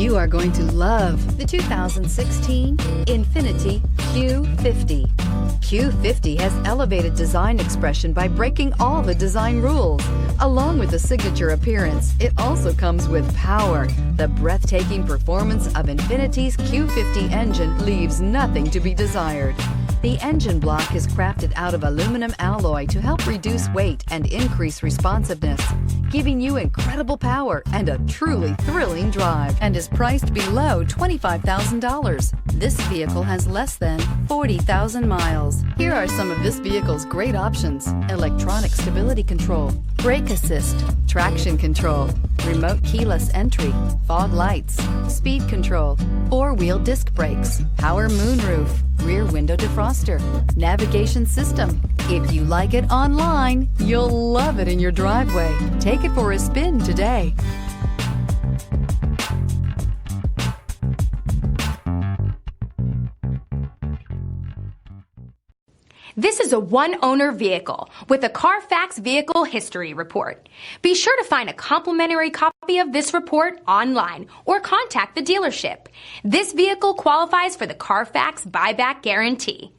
You are going to love the 2016 INFINITI Q50. Q50 has elevated design expression by breaking all the design rules. Along with the signature appearance, it also comes with power. The breathtaking performance of INFINITI's Q50 engine leaves nothing to be desired. The engine block is crafted out of aluminum alloy to help reduce weight and increase responsiveness, giving you incredible power and a truly thrilling drive, and is priced below $25,000. This vehicle has less than 40,000 miles. Here are some of this vehicle's great options: electronic stability control, brake assist, traction control, remote keyless entry, fog lights, speed control, four-wheel disc brakes, power moonroof, rear window defroster, navigation system. If you like it online, you'll love it in your driveway. Take it for a spin today. This is a one-owner vehicle with a Carfax Vehicle History Report. Be sure to find a complimentary copy of this report online or contact the dealership. This vehicle qualifies for the Carfax Buyback Guarantee.